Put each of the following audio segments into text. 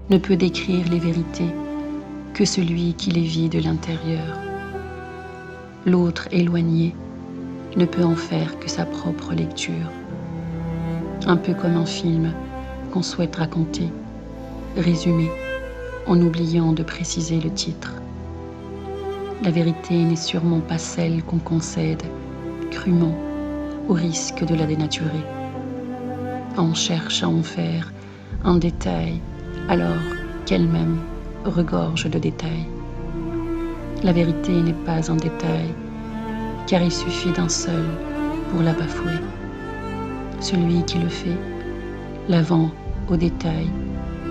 ne peut décrire les vérités que celui qui les vit de l'intérieur. L'autre éloigné ne peut en faire que sa propre lecture. Un peu comme un film qu'on souhaite raconter, résumer, en oubliant de préciser le titre. La vérité n'est sûrement pas celle qu'on concède crûment au risque de la dénaturer. On cherche à en faire un détail alors qu'elle-même regorge de détails. La vérité n'est pas un détail, car il suffit d'un seul pour la bafouer. Celui qui le fait la vend au détail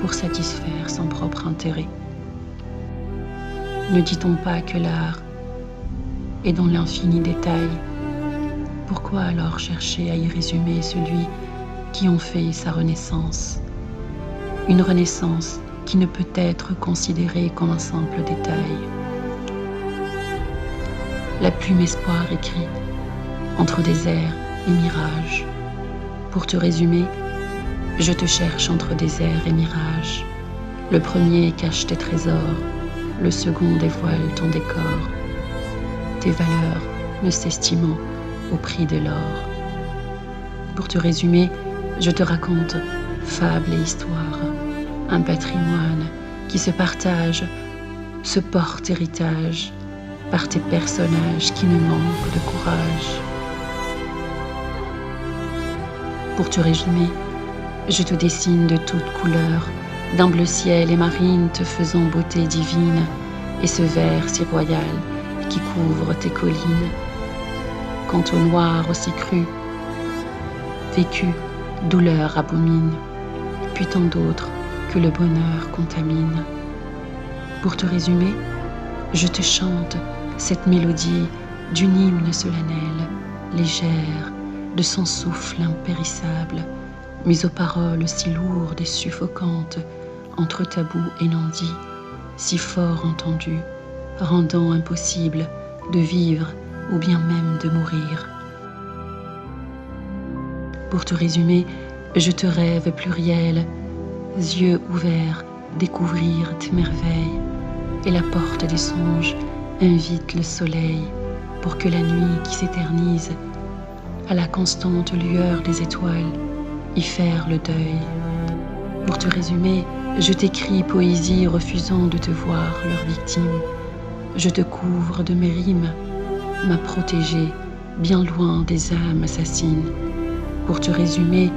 pour satisfaire son propre intérêt. Ne dit-on pas que l'art est dans l'infini détail? Pourquoi alors chercher à y résumer celui qui en fait sa renaissance? Une renaissance qui ne peut être considérée comme un simple détail. La plume espoir écrit entre désert et mirage. Pour te résumer, je te cherche entre désert et mirage. Le premier cache tes trésors, le second dévoile ton décor. Tes valeurs ne s'estimant au prix de l'or. Pour te résumer, je te raconte fables et histoires, un patrimoine qui se partage, se porte héritage par tes personnages qui ne manquent de courage. Pour te résumer, je te dessine de toutes couleurs, d'un bleu ciel et marine te faisant beauté divine, et ce vert si royal qui couvre tes collines. Quant au noir aussi cru, vécu, douleur abomine, puis tant d'autres que le bonheur contamine. Pour te résumer, je te chante cette mélodie d'une hymne solennelle, légère, de son souffle impérissable, mais aux paroles si lourdes et suffocantes, entre tabou et non-dit, si fort entendu, rendant impossible de vivre ou bien même de mourir. Pour te résumer, je te rêve pluriel, yeux ouverts, découvrir tes merveilles, et la porte des songes invite le soleil pour que la nuit qui s'éternise, à la constante lueur des étoiles, y faire le deuil. Pour te résumer, je t'écris poésie refusant de te voir leur victime. Je te couvre de mes rimes, ma protégée, bien loin des âmes assassines. Pour te résumer,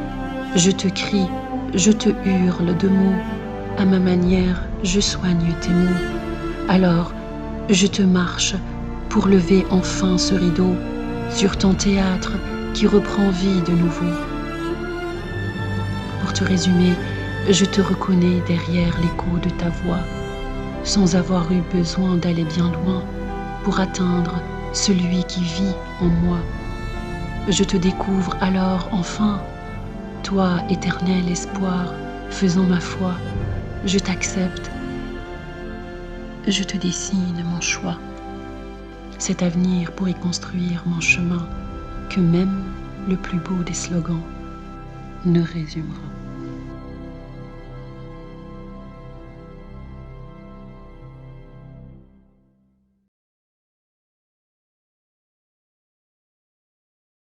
je te crie, je te hurle de mots, à ma manière, je soigne tes maux. Alors, je te marche pour lever enfin ce rideau sur ton théâtre qui reprend vie de nouveau. Pour te résumer, je te reconnais derrière l'écho de ta voix, sans avoir eu besoin d'aller bien loin pour atteindre celui qui vit en moi. Je te découvre alors enfin, toi, éternel espoir, faisant ma foi, je t'accepte, je te dessine mon choix, cet avenir pour y construire mon chemin que même le plus beau des slogans ne résumera.